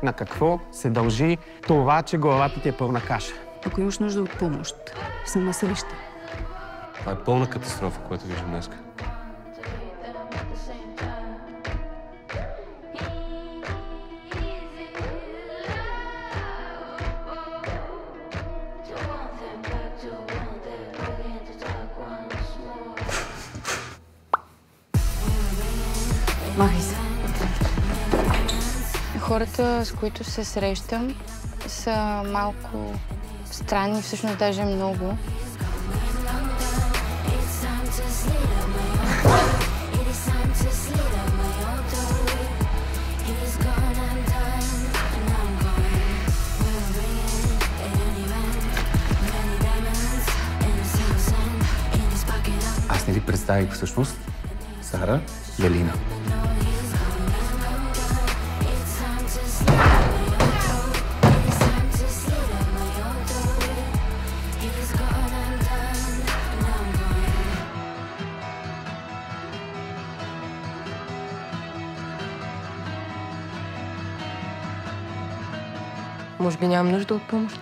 На какво се дължи това, че главата ти е пълна каша? Ако имаш нужда от помощ, съм на среща. Това е пълна катастрофа, което виждам днес. Махай се. Хората, с които се срещам, са малко странни, всъщност даже много. Аз не ви представих всъщност Сара и Алина. Може би нямам нужда от помощ.